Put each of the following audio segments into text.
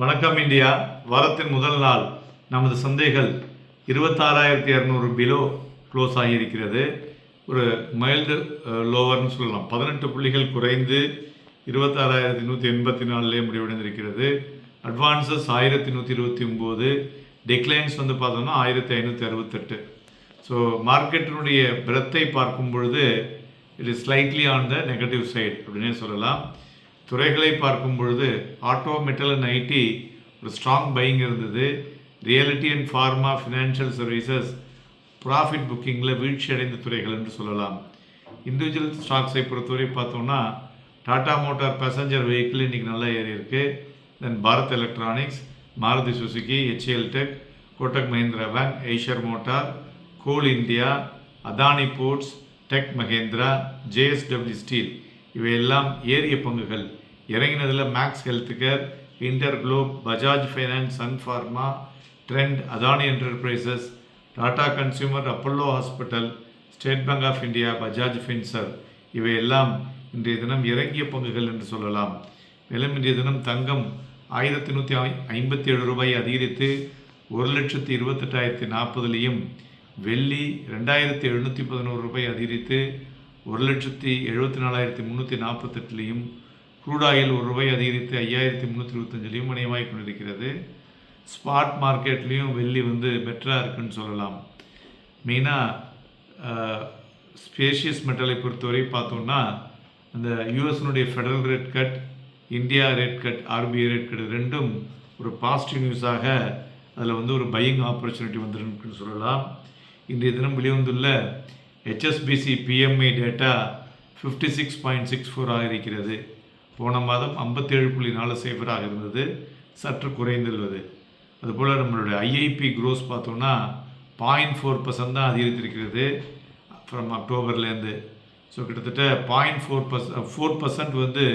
வணக்கம் இந்தியா. வாரத்தின் முதல் நாள் நமது சந்தைகள் 26,200 பிலோ க்ளோஸ் ஆகியிருக்கிறது. ஒரு மைல்டு லோவர்னு சொல்லலாம். 18 புள்ளிகள் குறைந்து 26,184 முடிவடைந்திருக்கிறது. அட்வான்சஸ் 1,129, டிக்ளைன்ஸ் பார்த்தோம்னா 1,568. ஸோ மார்க்கெட்டினுடைய பிரெத்தை பார்க்கும் பொழுது it is slightly on the negative side அப்படின்னே சொல்லலாம். துறைகளை பார்க்கும் பொழுது ஆட்டோ, மெட்டல் அண்ட் ஐடி ஒரு ஸ்ட்ராங் பையிங் இருந்தது. Reality and pharma, financial services profit புக்கிங்கில் வீழ்ச்சி அடைந்த துறைகள் என்று சொல்லலாம். இண்டிவிஜுவல் ஸ்டாக்ஸை பொறுத்தவரை பார்த்தோம்னா டாடா மோட்டார் பேசஞ்சர் வெஹிக்கிள் இன்றைக்கி நல்லா ஏறி இருக்குது. Then Bharat Electronics, Maruti Suzuki, HCL Tech, Kotak Mahindra Bank, Eicher Motor, Coal India, Adani Ports, Tech Mahindra, JSW Steel இவையெல்லாம் ஏறிய பங்குகள். இறங்கினதில் Max Health Care, Inter Globe, Bajaj Finance, Sun Pharma, Trent, Adani Enterprises, Tata Consumer, Apollo Hospital, State Bank of India, Bajaj Finserv இவையெல்லாம் இன்றைய தினம் இறங்கிய பங்குகள் என்று சொல்லலாம். மேலும் இன்றைய தினம் தங்கம் 1,157 ரூபாய் அதிகரித்து 1,28,840 வெள்ளி 2,711 ரூபாய் அதிகரித்து 1,74,348 க்ரூட் ஆயில் ₹1 அதிகரித்து 5,325 வணிகமாகிக் கொண்டிருக்கிறது. ஸ்பாட் மார்க்கெட்லேயும் வெள்ளி பெட்டராக இருக்குன்னு சொல்லலாம். மெயினாக ஸ்பேஷியஸ் மெட்டலை பொறுத்தவரை பார்த்தோம்னா அந்த யூஎஸ்னுடைய federal rate cut, India rate cut, RBI rate cut ரெண்டும் ஒரு பாசிட்டிவ் நியூஸாக அதில் ஒரு பையிங் ஆப்பர்ச்சுனிட்டி வந்துருக்குன்னு சொல்லலாம். இன்றைய தினம் வெளிவந்துள்ள HSBC PMI டேட்டா 56.64 இருக்கிறது. போன மாதம் 57.40 இருந்தது, சற்று குறைந்துள்ளது. அதுபோல் நம்மளுடைய IIP க்ரோஸ் பார்த்தோம்னா 0.4% தான் அதிகரித்திருக்கிறது ஃப்ரம் அக்டோபர்லேருந்து. ஸோ கிட்டத்தட்ட 4%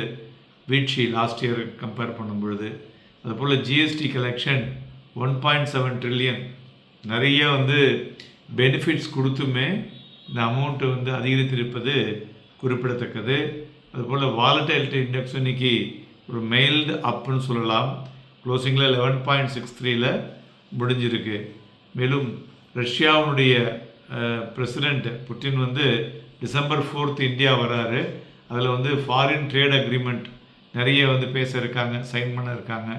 வீழ்ச்சி லாஸ்ட் இயர் கம்பேர் பண்ணும் பொழுது. அதுபோல் GST கலெக்ஷன் 1.7 ட்ரில்லியன். நிறைய பெனிஃபிட்ஸ் கொடுத்துமே இந்த அமௌண்ட்டு அதிகரித்திருப்பது குறிப்பிடத்தக்கது. அதுபோல் வாலடைலிட்டி இண்டெக்ஸ் இன்றைக்கி ஒரு மைல்டு அப்புன்னு சொல்லலாம். க்ளோசிங்கில் 11.63 முடிஞ்சிருக்கு. மேலும் ரஷ்யாவுடைய பிரசிடெண்ட் புட்டின் December 4 இந்தியா வராரு. அதில் ஃபாரின் ட்ரேட் அக்ரிமெண்ட் நிறைய பேச இருக்காங்க, சைன் பண்ண இருக்காங்க.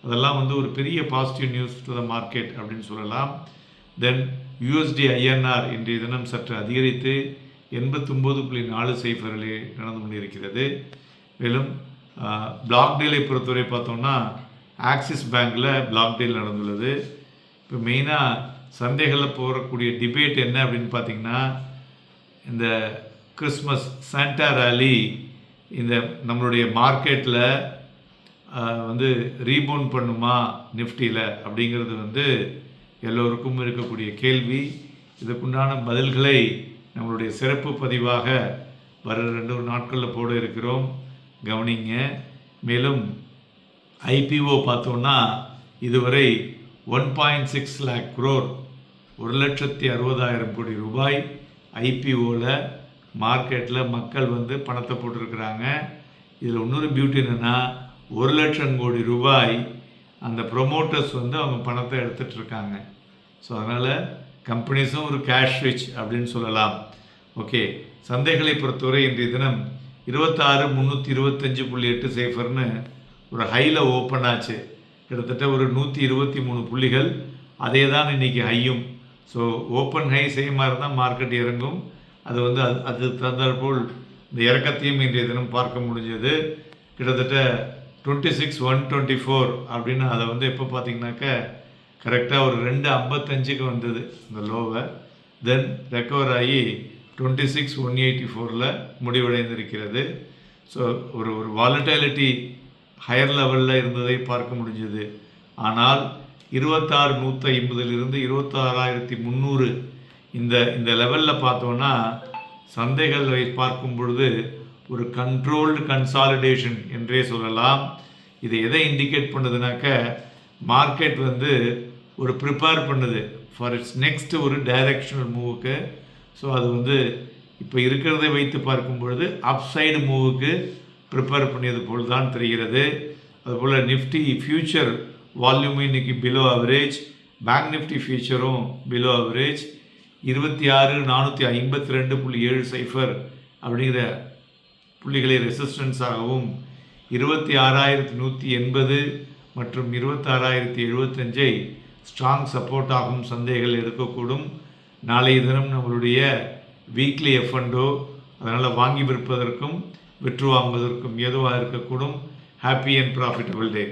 அதெல்லாம் ஒரு பெரிய positive news to the market அப்படின்னு சொல்லலாம். தென் USD INR இன்றைய தினம் சற்று அதிகரித்து 89.40 நடந்து கொண்டிருக்கிறது. மேலும் பிளாக் டீலை பொறுத்தவரை பார்த்தோம்னா ஆக்சிஸ் பேங்க்கில் பிளாக் டீல் நடந்துள்ளது. இப்போ மெயினாக சந்தைகளில் போகக்கூடிய டிபேட் என்ன அப்படின்னு பார்த்திங்கன்னா, இந்த கிறிஸ்மஸ் சாண்டா ராலி இந்த நம்மளுடைய மார்க்கெட்டில் ரீபவுண்ட் பண்ணுமா நிஃப்டியில் அப்படிங்கிறது எல்லோருக்கும் இருக்கக்கூடிய கேள்வி. இதுக்குண்டான பதில்களை நம்மளுடைய சிறப்பு பதிவாக வர 2 நாட்களில் போட இருக்கிறோம், கவனிங்க. மேலும் IPO பார்த்தோன்னா இதுவரை 1.6 lakh crore 1,60,60,000 கோடி ரூபாய் IPOவில் மார்க்கெட்டில் மக்கள் பணத்தை போட்டிருக்கிறாங்க. இதில் இன்னொரு பியூட்டி என்னென்னா 1,00,000 கோடி ரூபாய் அந்த ப்ரொமோட்டர்ஸ் அவங்க பணத்தை எடுத்துகிட்டு இருக்காங்க. ஸோ அதனால் கம்பெனிஸும் ஒரு கேஷ் ரிச் அப்படின்னு சொல்லலாம். ஓகே, சந்தைகளை பொறுத்தவரை இன்றைய தினம் 26,325.80 ஒரு ஹையில் ஓப்பன் ஆச்சு. கிட்டத்தட்ட ஒரு 123 புள்ளிகள். அதே தான் இன்றைக்கி ஹையும். ஸோ ஓப்பன் ஹை சேமாக இருந்தால் மார்க்கெட் இறங்கும். அது அது தகுந்தாற்போல் இந்த இறக்கத்தையும் இன்றைய தினம் பார்க்க முடிஞ்சது. கிட்டத்தட்ட 26,124 அப்படின்னு அதை எப்போ பார்த்தீங்கன்னாக்க கரெக்டாக ஒரு 2.55 வந்தது இந்த லோவை. தென் ரெக்கவர் ஆகி 26,184 முடிவடைந்திருக்கிறது. ஸோ ஒரு வாலடைலிட்டி ஹையர் லெவலில் இருந்ததை பார்க்க முடிஞ்சது. ஆனால் 26,150 26,300 இந்த லெவலில் பார்த்தோன்னா சந்தைகளை பார்க்கும் பொழுது ஒரு கண்ட்ரோல்டு கன்சாலிடேஷன் என்றே சொல்லலாம். இது எதை இண்டிகேட் பண்ணுதுனாக்க மார்க்கெட் ஒரு ப்ரிப்பேர் பண்ணுது ஃபார் இட்ஸ் நெக்ஸ்ட் ஒரு டைரெக்ஷனல் மூவுக்கு. ஸோ அது இப்போ இருக்கிறதை வைத்து பார்க்கும் பொழுது அப்சைடு மூவுக்கு ப்ரிப்பேர் பண்ணியது போல் தான் தெரிகிறது. அதுபோல் நிஃப்டி ஃபியூச்சர் வால்யூம் இன்னைக்கு பிலோ அவரேஜ், பேங்க் நிஃப்டி ஃபியூச்சரும் பிலோ அவரேஜ். 26,452.70 அப்படிங்கிற புள்ளிகளை ரெசிஸ்டன்ஸாகவும், 26,180 மற்றும் 26,075 ஸ்ட்ராங் சப்போர்ட்டாகவும் சந்தைகள் எடுக்கக்கூடும். நாளைய தினம் நம்மளுடைய வீக்லி F&O, அதனால் வாங்கி விற்பதற்கும் விற்று வாங்குவதற்கும் ஏதுவாக இருக்கக்கூடும். Happy and profitable day.